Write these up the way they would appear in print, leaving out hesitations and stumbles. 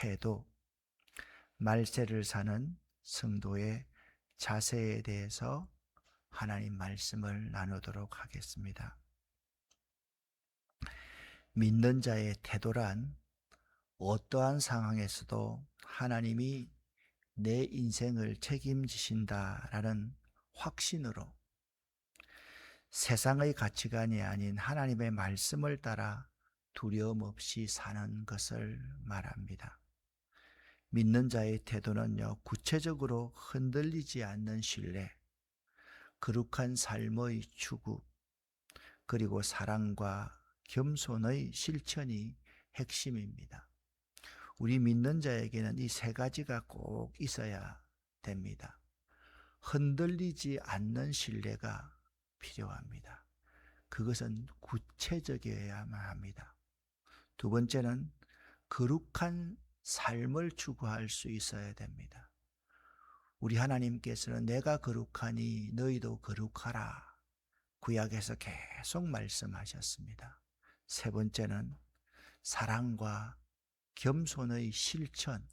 태도, 말세를 사는 성도의 자세에 대해서 하나님 말씀을 나누도록 하겠습니다. 믿는 자의 태도란 어떠한 상황에서도 하나님이 내 인생을 책임지신다라는 확신으로 세상의 가치관이 아닌 하나님의 말씀을 따라 두려움 없이 사는 것을 말합니다. 믿는 자의 태도는요, 구체적으로 흔들리지 않는 신뢰, 거룩한 삶의 추구, 그리고 사랑과 겸손의 실천이 핵심입니다. 우리 믿는 자에게는 이 세 가지가 꼭 있어야 됩니다. 흔들리지 않는 신뢰가 필요합니다. 그것은 구체적이어야만 합니다. 두 번째는 거룩한 삶을 추구할 수 있어야 됩니다. 우리 하나님께서는 내가 거룩하니 너희도 거룩하라. 구약에서 계속 말씀하셨습니다. 세 번째는 사랑과 겸손의 실천,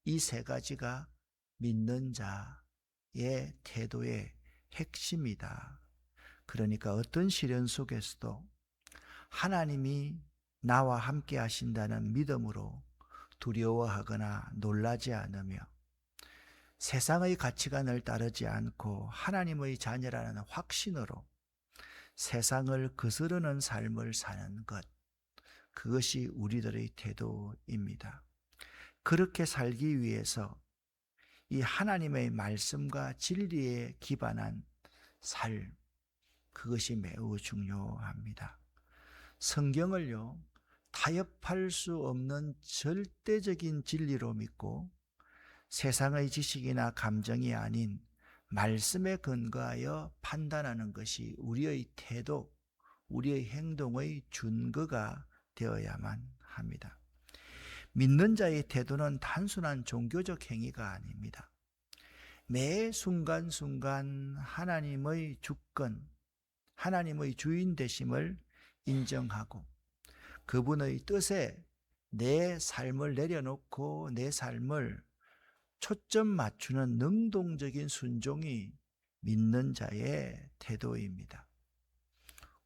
이 세 가지가 믿는 자의 태도의 핵심이다. 그러니까 어떤 시련 속에서도 하나님이 나와 함께 하신다는 믿음으로 두려워하거나 놀라지 않으며 세상의 가치관을 따르지 않고 하나님의 자녀라는 확신으로 세상을 거스르는 삶을 사는 것, 그것이 우리들의 태도입니다. 그렇게 살기 위해서 이 하나님의 말씀과 진리에 기반한 삶, 그것이 매우 중요합니다. 성경을요, 타협할 수 없는 절대적인 진리로 믿고 세상의 지식이나 감정이 아닌 말씀에 근거하여 판단하는 것이 우리의 태도, 우리의 행동의 준거가 되어야만 합니다. 믿는 자의 태도는 단순한 종교적 행위가 아닙니다. 매 순간순간 하나님의 주권, 하나님의 주인 되심을 인정하고 그분의 뜻에 내 삶을 내려놓고 내 삶을 초점 맞추는 능동적인 순종이 믿는 자의 태도입니다.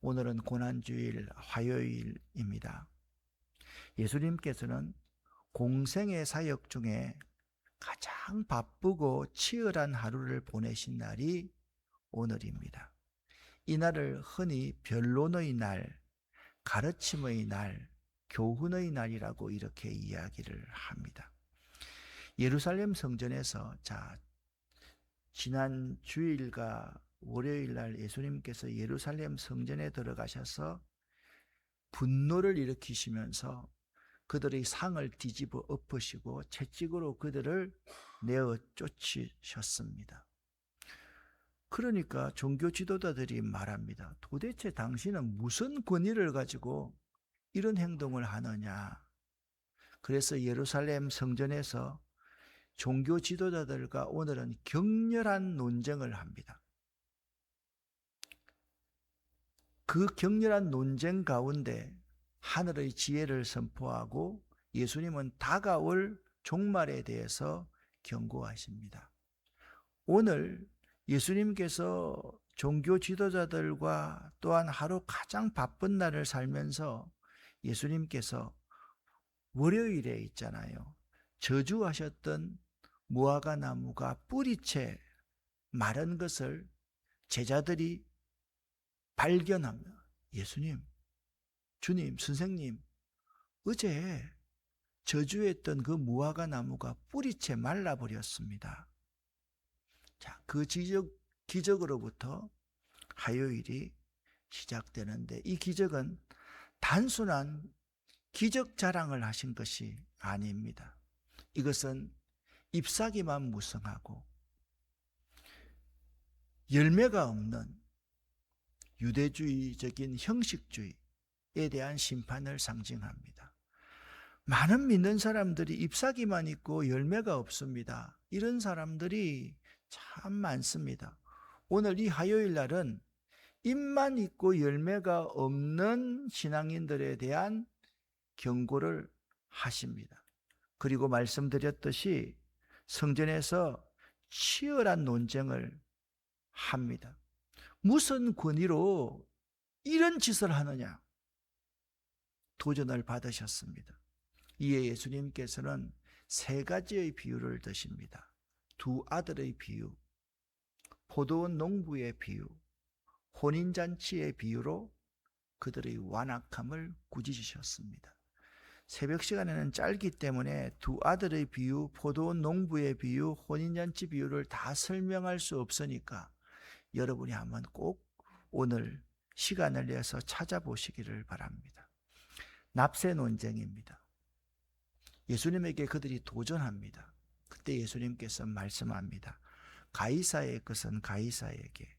오늘은 고난주일 화요일입니다. 예수님께서는 공생의 사역 중에 가장 바쁘고 치열한 하루를 보내신 날이 오늘입니다. 이 날을 흔히 변론의 날, 가르침의 날, 교훈의 날이라고 이렇게 이야기를 합니다. 예루살렘 성전에서 지난 주일과 월요일 날 예수님께서 예루살렘 성전에 들어가셔서 분노를 일으키시면서 그들의 상을 뒤집어 엎으시고 채찍으로 그들을 내어 쫓으셨습니다. 그러니까 종교 지도자들이 말합니다. 도대체 당신은 무슨 권위를 가지고 이런 행동을 하느냐. 그래서 예루살렘 성전에서 종교 지도자들과 오늘은 격렬한 논쟁을 합니다. 그 격렬한 논쟁 가운데 하늘의 지혜를 선포하고 예수님은 다가올 종말에 대해서 경고하십니다. 오늘 예수님께서 종교 지도자들과 또한 하루 가장 바쁜 날을 살면서 예수님께서 월요일에 있잖아요. 저주하셨던 무화과 나무가 뿌리채 마른 것을 제자들이 발견하며 예수님, 주님, 선생님, 어제 저주했던 그 무화과 나무가 뿌리채 말라버렸습니다. 자, 그 기적으로부터 화요일이 시작되는데 이 기적은 단순한 기적 자랑을 하신 것이 아닙니다. 이것은 잎사귀만 무성하고 열매가 없는 유대주의적인 형식주의에 대한 심판을 상징합니다. 많은 믿는 사람들이 잎사귀만 있고 열매가 없습니다. 이런 사람들이 참 많습니다. 오늘 이 화요일 날은 잎만 있고 열매가 없는 신앙인들에 대한 경고를 하십니다. 그리고 말씀드렸듯이 성전에서 치열한 논쟁을 합니다. 무슨 권위로 이런 짓을 하느냐 도전을 받으셨습니다. 이에 예수님께서는 세 가지의 비유를 드십니다. 두 아들의 비유, 포도원 농부의 비유, 혼인잔치의 비유로 그들의 완악함을 꾸짖으셨습니다. 새벽 시간에는 짧기 때문에 두 아들의 비유, 포도원 농부의 비유, 혼인잔치 비유를 다 설명할 수 없으니까 여러분이 한번 꼭 오늘 시간을 내서 찾아보시기를 바랍니다. 납세 논쟁입니다. 예수님에게 그들이 도전합니다. 그때 예수님께서 말씀합니다. 가이사의 것은 가이사에게,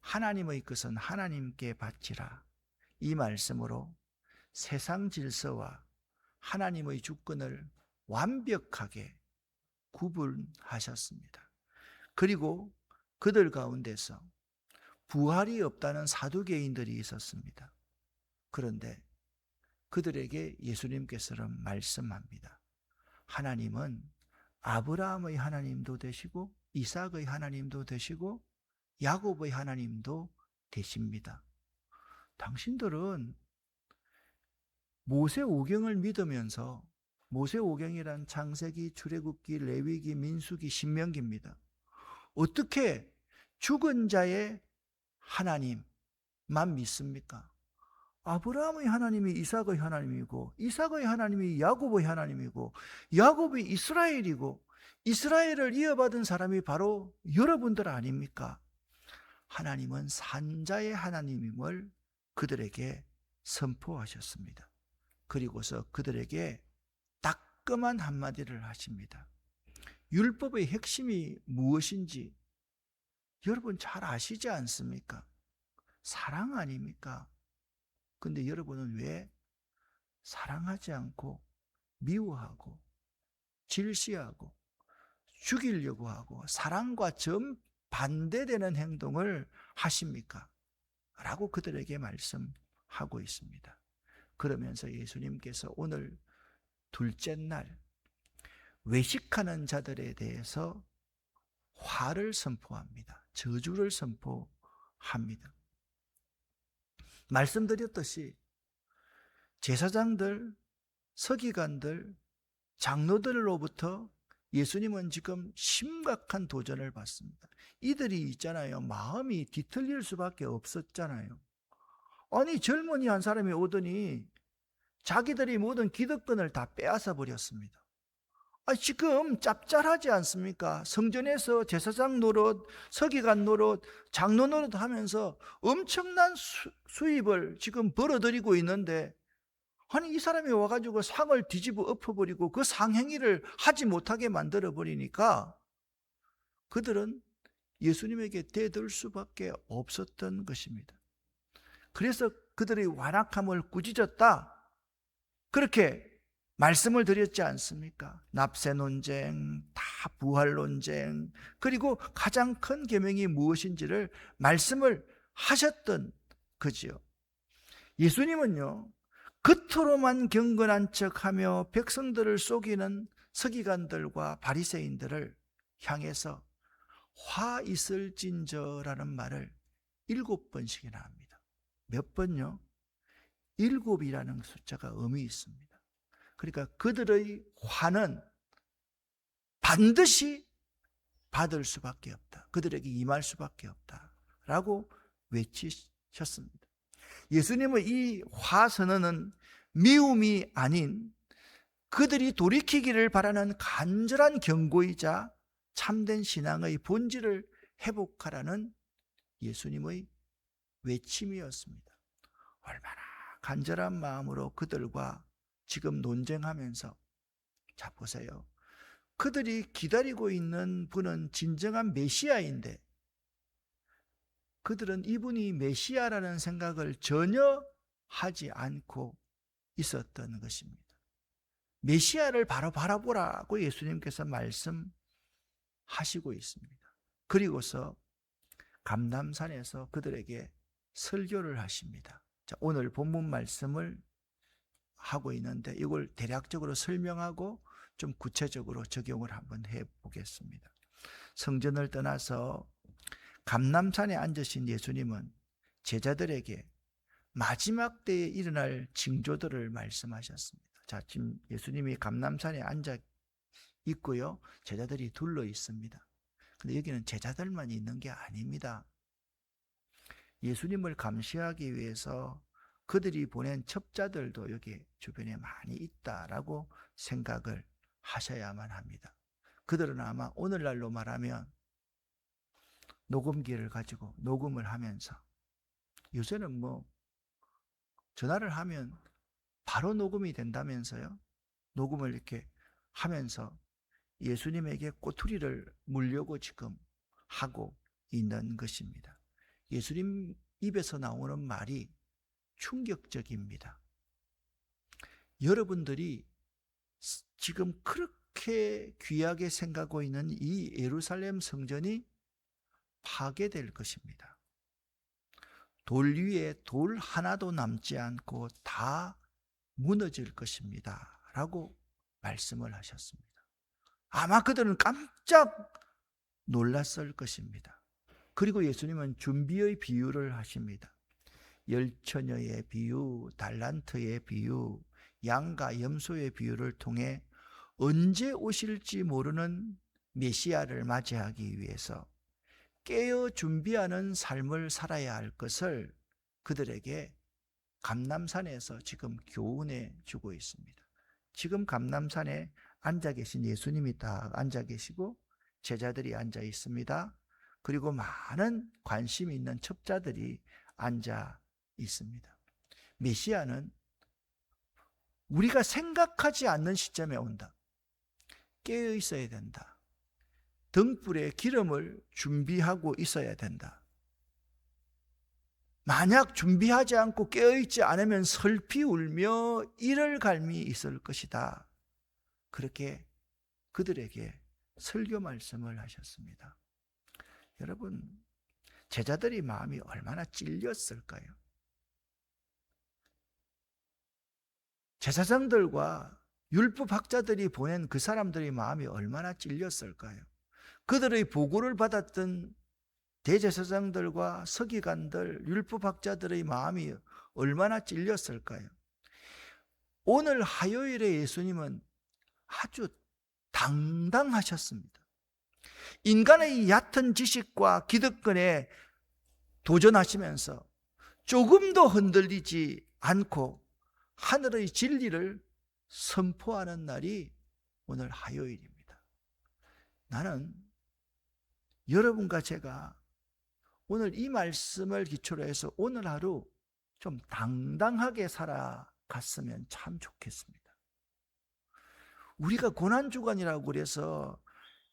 하나님의 것은 하나님께 바치라. 이 말씀으로 세상 질서와 하나님의 주권을 완벽하게 구분하셨습니다. 그리고 그들 가운데서 부활이 없다는 사두개인들이 있었습니다. 그런데 그들에게 예수님께서는 말씀합니다. 하나님은 아브라함의 하나님도 되시고 이삭의 하나님도 되시고 야곱의 하나님도 되십니다. 당신들은 모세오경을 믿으면서, 모세오경이란 창세기, 출애굽기, 레위기, 민수기, 신명기입니다. 어떻게 죽은 자의 하나님만 믿습니까? 아브라함의 하나님이 이삭의 하나님이고, 이삭의 하나님이 야곱의 하나님이고, 야곱이 이스라엘이고, 이스라엘을 이어받은 사람이 바로 여러분들 아닙니까? 하나님은 산자의 하나님임을 그들에게 선포하셨습니다. 그리고서 그들에게 따끔한 한마디를 하십니다. 율법의 핵심이 무엇인지 여러분 잘 아시지 않습니까? 사랑 아닙니까? 근데 여러분은 왜 사랑하지 않고 미워하고 질시하고 죽이려고 하고 사랑과 정반대되는 행동을 하십니까? 라고 그들에게 말씀하고 있습니다. 그러면서 예수님께서 오늘 둘째 날 외식하는 자들에 대해서 화를 선포합니다. 저주를 선포합니다. 말씀드렸듯이 제사장들, 서기관들, 장로들로부터 예수님은 지금 심각한 도전을 받습니다. 이들이 있잖아요. 마음이 뒤틀릴 수밖에 없었잖아요. 아니 젊은이 한 사람이 오더니 자기들이 모든 기득권을 다 빼앗아 버렸습니다. 지금 짭짤하지 않습니까? 성전에서 제사장 노릇, 서기관 노릇, 장로 노릇 하면서 엄청난 수입을 지금 벌어들이고 있는데, 아니 이 사람이 와가지고 상을 뒤집어 엎어버리고 그 상행위를 하지 못하게 만들어버리니까 그들은 예수님에게 대들 수밖에 없었던 것입니다. 그래서 그들의 완악함을 꾸짖었다, 그렇게 말씀을 드렸지 않습니까? 납세 논쟁, 다 부활 논쟁, 그리고 가장 큰 계명이 무엇인지를 말씀을 하셨던 거지요. 예수님은요, 겉으로만 경건한 척하며 백성들을 속이는 서기관들과 바리새인들을 향해서 화 있을진저라는 말을 7번씩이나 합니다. 몇 번요? 7이라는 숫자가 의미 있습니다. 그러니까 그들의 화는 반드시 받을 수밖에 없다. 그들에게 임할 수밖에 없다. 라고 외치셨습니다. 예수님의 이 화선언은 미움이 아닌 그들이 돌이키기를 바라는 간절한 경고이자 참된 신앙의 본질을 회복하라는 예수님의 외침이었습니다. 얼마나 간절한 마음으로 그들과 지금 논쟁하면서, 자 보세요. 그들이 기다리고 있는 분은 진정한 메시아인데 그들은 이분이 메시아라는 생각을 전혀 하지 않고 있었던 것입니다. 메시아를 바로 바라보라고 예수님께서 말씀하시고 있습니다. 그리고서 감람산에서 그들에게 설교를 하십니다. 자, 오늘 본문 말씀을 하고 있는데 이걸 대략적으로 설명하고 좀 구체적으로 적용을 한번 해보겠습니다. 성전을 떠나서 감람산에 앉으신 예수님은 제자들에게 마지막 때에 일어날 징조들을 말씀하셨습니다. 자, 지금 예수님이 감람산에 앉아 있고요, 제자들이 둘러 있습니다. 근데 여기는 제자들만 있는 게 아닙니다. 예수님을 감시하기 위해서 그들이 보낸 첩자들도 여기 주변에 많이 있다라고 생각을 하셔야만 합니다. 그들은 아마 오늘날로 말하면 녹음기를 가지고 녹음을 하면서, 요새는 뭐 전화를 하면 바로 녹음이 된다면서요. 녹음을 이렇게 하면서 예수님에게 꼬투리를 물려고 지금 하고 있는 것입니다. 예수님 입에서 나오는 말이 충격적입니다. 여러분들이 지금 그렇게 귀하게 생각하고 있는 이 예루살렘 성전이 파괴될 것입니다. 돌 위에 돌 하나도 남지 않고 다 무너질 것입니다 라고 말씀을 하셨습니다. 아마 그들은 깜짝 놀랐을 것입니다. 그리고 예수님은 준비의 비유를 하십니다. 열처녀의 비유, 달란트의 비유, 양과 염소의 비유를 통해 언제 오실지 모르는 메시아를 맞이하기 위해서 깨어 준비하는 삶을 살아야 할 것을 그들에게 감람산에서 지금 교훈해 주고 있습니다. 지금 감람산에 앉아 계신 예수님이 딱 앉아 계시고 제자들이 앉아 있습니다. 그리고 많은 관심 있는 첩자들이 앉아 있습니다. 메시아는 우리가 생각하지 않는 시점에 온다. 깨어 있어야 된다. 등불에 기름을 준비하고 있어야 된다. 만약 준비하지 않고 깨어있지 않으면 슬피 울며 이를 갈미 있을 것이다. 그렇게 그들에게 설교 말씀을 하셨습니다. 여러분, 제자들이 마음이 얼마나 찔렸을까요? 제사장들과 율법학자들이 보낸 그 사람들의 마음이 얼마나 찔렸을까요? 그들의 보고를 받았던 대제사장들과 서기관들, 율법학자들의 마음이 얼마나 찔렸을까요? 오늘 화요일에 예수님은 아주 당당하셨습니다. 인간의 얕은 지식과 기득권에 도전하시면서 조금도 흔들리지 않고 하늘의 진리를 선포하는 날이 오늘 화요일입니다. 나는 여러분과 제가 오늘 이 말씀을 기초로 해서 오늘 하루 좀 당당하게 살아갔으면 참 좋겠습니다. 우리가 고난주간이라고 그래서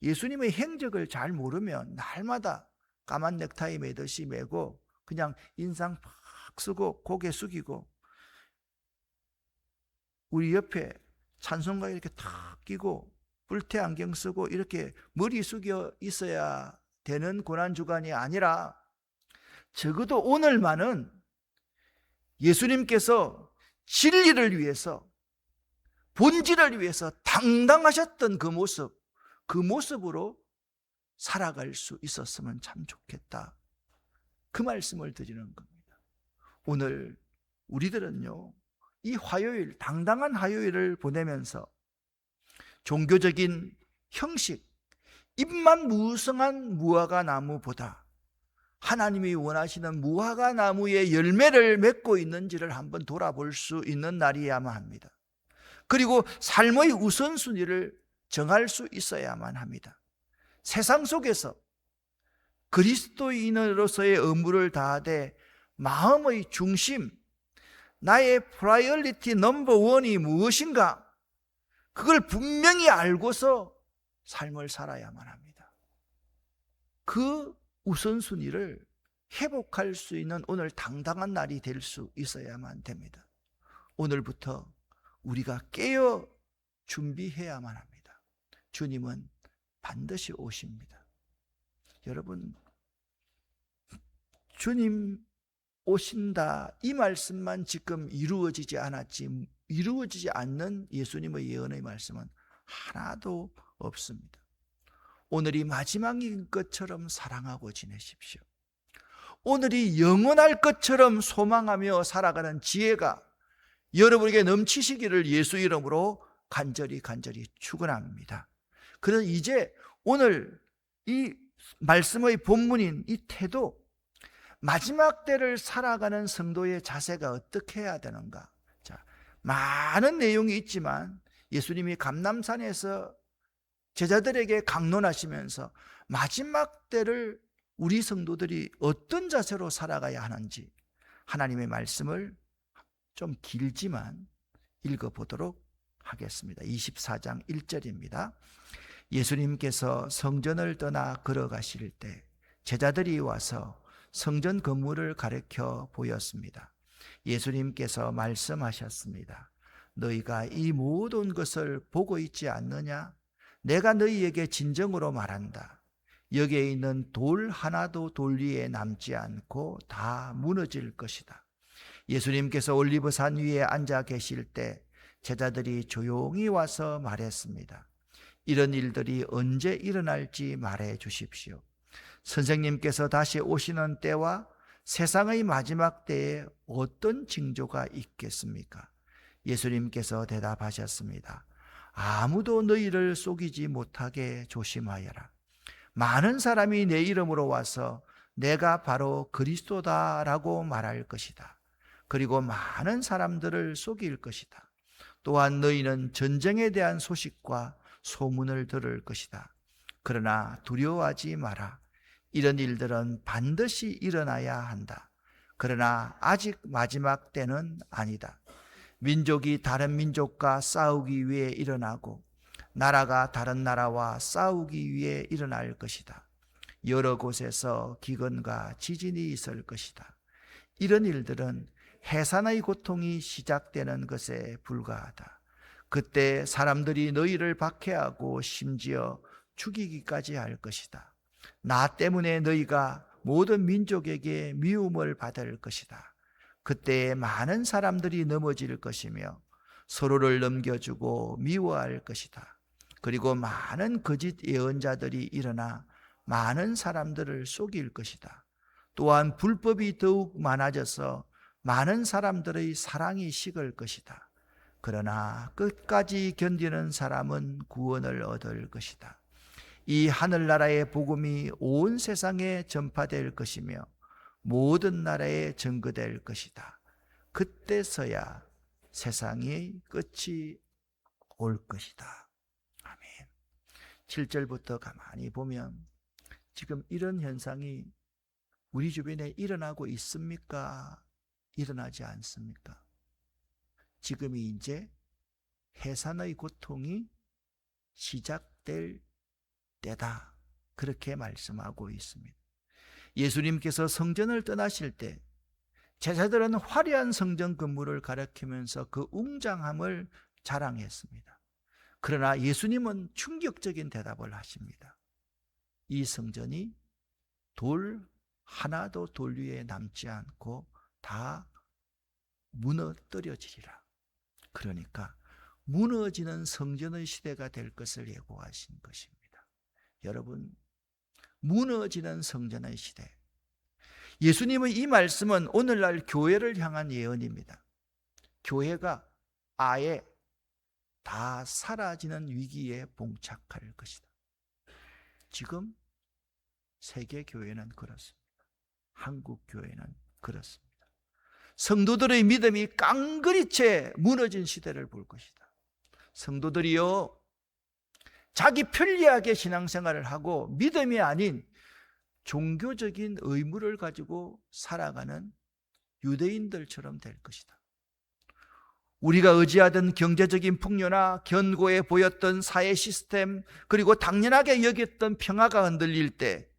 예수님의 행적을 잘 모르면 날마다 까만 넥타이 매듯이 매고 그냥 인상 팍 쓰고 고개 숙이고 우리 옆에 찬송가 이렇게 탁 끼고 뿔테 안경 쓰고 이렇게 머리 숙여 있어야 되는 고난주간이 아니라 적어도 오늘만은 예수님께서 진리를 위해서 본질을 위해서 당당하셨던 그 모습으로 살아갈 수 있었으면 참 좋겠다. 그 말씀을 드리는 겁니다. 오늘 우리들은요, 이 화요일, 당당한 화요일을 보내면서 종교적인 형식, 입만 무성한 무화과 나무보다 하나님이 원하시는 무화과 나무의 열매를 맺고 있는지를 한번 돌아볼 수 있는 날이야만 합니다. 그리고 삶의 우선순위를 정할 수 있어야만 합니다. 세상 속에서 그리스도인으로서의 의무를 다하되 마음의 중심, 나의 프라이어리티 넘버 원이 무엇인가? 그걸 분명히 알고서 삶을 살아야만 합니다. 그 우선순위를 회복할 수 있는 오늘 당당한 날이 될 수 있어야만 됩니다. 오늘부터 우리가 깨어 준비해야만 합니다. 주님은 반드시 오십니다. 여러분, 주님 오신다 이 말씀만 지금 이루어지지 않는 예수님의 예언의 말씀은 하나도 없습니다. 오늘이 마지막인 것처럼 사랑하고 지내십시오. 오늘이 영원할 것처럼 소망하며 살아가는 지혜가 여러분에게 넘치시기를 예수 이름으로 간절히 축원합니다. 그래서 이제 오늘 이 말씀의 본문인 이 태도, 마지막 때를 살아가는 성도의 자세가 어떻게 해야 되는가? 자, 많은 내용이 있지만 예수님이 감람산에서 제자들에게 강론하시면서 마지막 때를 우리 성도들이 어떤 자세로 살아가야 하는지 하나님의 말씀을 좀 길지만 읽어보도록 하겠습니다. 24장 1절입니다. 예수님께서 성전을 떠나 걸어가실 때 제자들이 와서 성전 건물을 가리켜 보였습니다. 예수님께서 말씀하셨습니다. 너희가 이 모든 것을 보고 있지 않느냐? 내가 너희에게 진정으로 말한다. 여기에 있는 돌 하나도 돌 위에 남지 않고 다 무너질 것이다. 예수님께서 올리브산 위에 앉아 계실 때 제자들이 조용히 와서 말했습니다. 이런 일들이 언제 일어날지 말해 주십시오. 선생님께서 다시 오시는 때와 세상의 마지막 때에 어떤 징조가 있겠습니까? 예수님께서 대답하셨습니다. 아무도 너희를 속이지 못하게 조심하여라. 많은 사람이 내 이름으로 와서 내가 바로 그리스도다라고 말할 것이다. 그리고 많은 사람들을 속일 것이다. 또한 너희는 전쟁에 대한 소식과 소문을 들을 것이다. 그러나 두려워하지 마라. 이런 일들은 반드시 일어나야 한다. 그러나 아직 마지막 때는 아니다. 민족이 다른 민족과 싸우기 위해 일어나고 나라가 다른 나라와 싸우기 위해 일어날 것이다. 여러 곳에서 기근과 지진이 있을 것이다. 이런 일들은 해산의 고통이 시작되는 것에 불과하다. 그때 사람들이 너희를 박해하고 심지어 죽이기까지 할 것이다. 나 때문에 너희가 모든 민족에게 미움을 받을 것이다. 그때 많은 사람들이 넘어질 것이며 서로를 넘겨주고 미워할 것이다. 그리고 많은 거짓 예언자들이 일어나 많은 사람들을 속일 것이다. 또한 불법이 더욱 많아져서 많은 사람들의 사랑이 식을 것이다. 그러나 끝까지 견디는 사람은 구원을 얻을 것이다. 이 하늘나라의 복음이 온 세상에 전파될 것이며 모든 나라에 전거될 것이다. 그때서야 세상의 끝이 올 것이다. 아멘. 7절부터 가만히 보면 지금 이런 현상이 우리 주변에 일어나고 있습니까? 일어나지 않습니까? 지금이 이제 해산의 고통이 시작될 때다. 그렇게 말씀하고 있습니다. 예수님께서 성전을 떠나실 때 제자들은 화려한 성전 건물을 가리키면서 그 웅장함을 자랑했습니다. 그러나 예수님은 충격적인 대답을 하십니다. 이 성전이 돌 하나도 돌 위에 남지 않고 다 무너뜨려지리라. 그러니까 무너지는 성전의 시대가 될 것을 예고하신 것입니다. 여러분, 무너지는 성전의 시대. 예수님의 이 말씀은 오늘날 교회를 향한 예언입니다. 교회가 아예 다 사라지는 위기에 봉착할 것이다. 지금 세계 교회는 그렇습니다. 한국 교회는 그렇습니다. 성도들의 믿음이 깡그리째 무너진 시대를 볼 것이다. 성도들이요, 자기 편리하게 신앙생활을 하고 믿음이 아닌 종교적인 의무를 가지고 살아가는 유대인들처럼 될 것이다. 우리가 의지하던 경제적인 풍요나 견고해 보였던 사회 시스템, 그리고 당연하게 여겼던 평화가 흔들릴 때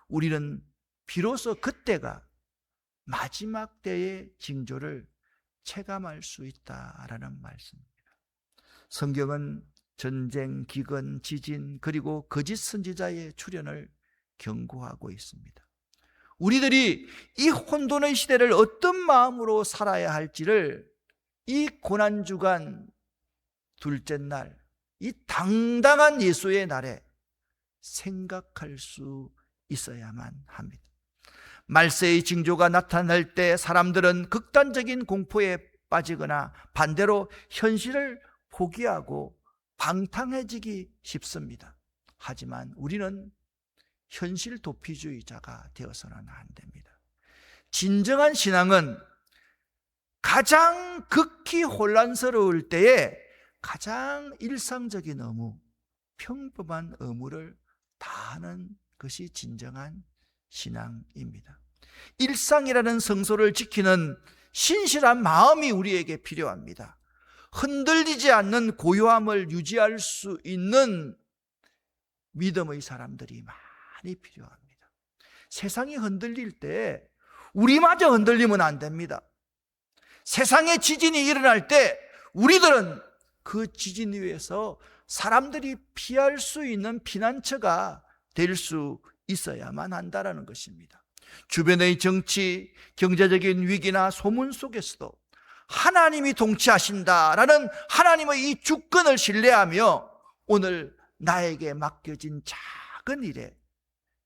우리는 비로소 그때가 마지막 때의 징조를 체감할 수 있다라는 말씀입니다. 성경은 전쟁, 기근, 지진, 그리고 거짓 선지자의 출현을 경고하고 있습니다. 우리들이 이 혼돈의 시대를 어떤 마음으로 살아야 할지를 이 고난주간 둘째 날 이 당당한 예수의 날에 생각할 수 있어야만 합니다. 말세의 징조가 나타날 때 사람들은 극단적인 공포에 빠지거나 반대로 현실을 포기하고 방탕해지기 쉽습니다. 하지만 우리는 현실 도피주의자가 되어서는 안 됩니다. 진정한 신앙은 가장 극히 혼란스러울 때에 가장 일상적인 의무, 평범한 의무를 다하는 것이 진정한 신앙입니다. 일상이라는 성소를 지키는 신실한 마음이 우리에게 필요합니다. 흔들리지 않는 고요함을 유지할 수 있는 믿음의 사람들이 많이 필요합니다. 세상이 흔들릴 때 우리마저 흔들리면 안 됩니다. 세상에 지진이 일어날 때 우리들은 그 지진 위에서 사람들이 피할 수 있는 피난처가 될 수 있어야만 한다는 것입니다. 주변의 정치, 경제적인 위기나 소문 속에서도 하나님이 통치하신다라는 하나님의 이 주권을 신뢰하며 오늘 나에게 맡겨진 작은 일에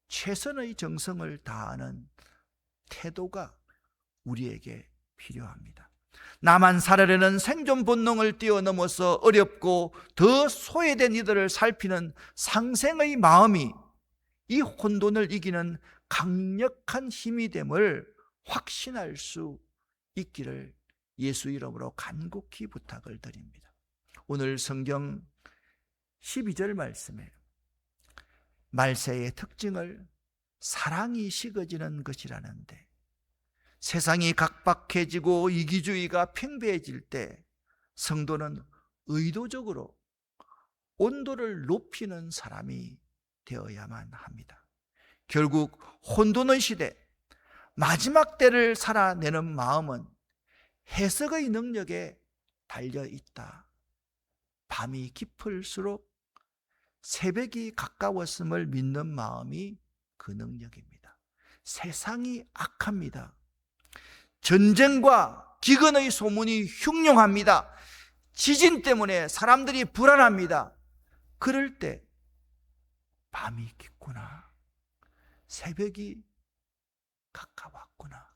최선의 정성을 다하는 태도가 우리에게 필요합니다. 나만 살아내는 생존 본능을 뛰어넘어서 어렵고 더 소외된 이들을 살피는 상생의 마음이 이 혼돈을 이기는 강력한 힘이 됨을 확신할 수 있기를 예수 이름으로 간곡히 부탁을 드립니다. 오늘 성경 12절 말씀에 말세의 특징을 사랑이 식어지는 것이라는데, 세상이 각박해지고 이기주의가 팽배해질 때 성도는 의도적으로 온도를 높이는 사람이 되어야만 합니다. 결국 혼돈의 시대, 마지막 때를 살아내는 마음은 해석의 능력에 달려있다. 밤이 깊을수록 새벽이 가까웠음을 믿는 마음이 그 능력입니다. 세상이 악합니다. 전쟁과 기근의 소문이 흉흉합니다. 지진 때문에 사람들이 불안합니다. 그럴 때 밤이 깊구나, 새벽이 가까웠구나,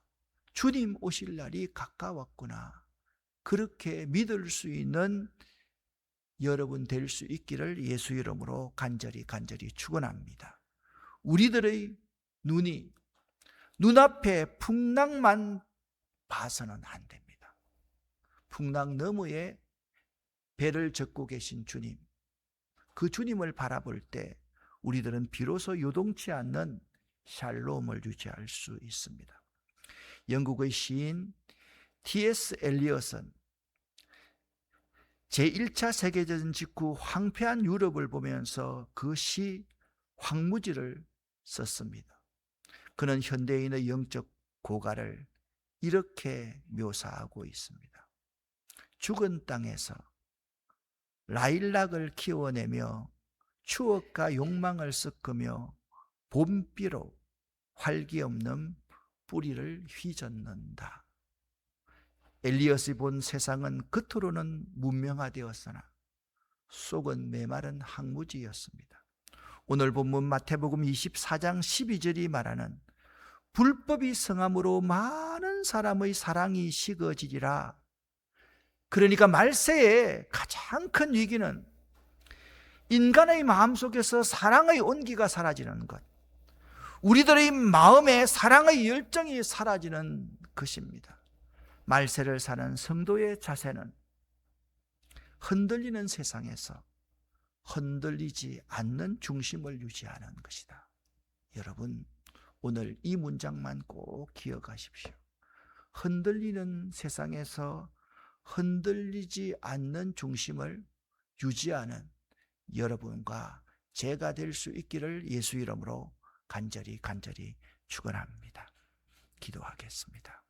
주님 오실 날이 가까웠구나, 그렇게 믿을 수 있는 여러분 될 수 있기를 예수 이름으로 간절히 축원합니다. 우리들의 눈이 눈앞에 풍랑만 봐서는 안 됩니다. 풍랑 너머에 배를 젓고 계신 주님, 그 주님을 바라볼 때 우리들은 비로소 요동치 않는 샬롬을 유지할 수 있습니다. 영국의 시인 T.S. 엘리엇은 제1차 세계대전 직후 황폐한 유럽을 보면서 그 시 황무지를 썼습니다. 그는 현대인의 영적 고갈을 이렇게 묘사하고 있습니다. 죽은 땅에서 라일락을 키워내며 추억과 욕망을 섞으며 봄비로 활기 없는 뿌리를 휘젓는다. 엘리엇이 본 세상은 겉으로는 문명화되었으나 속은 메마른 황무지였습니다. 오늘 본문 마태복음 24장 12절이 말하는 불법이 성함으로 많은 사람의 사랑이 식어지리라. 그러니까 말세의 가장 큰 위기는 인간의 마음속에서 사랑의 온기가 사라지는 것, 우리들의 마음에 사랑의 열정이 사라지는 것입니다. 말세를 사는 성도의 자세는 흔들리는 세상에서 흔들리지 않는 중심을 유지하는 것이다. 여러분, 오늘 이 문장만 꼭 기억하십시오. 흔들리는 세상에서 흔들리지 않는 중심을 유지하는 여러분과 제가 될 수 있기를 예수 이름으로 간절히 축원합니다. 기도하겠습니다.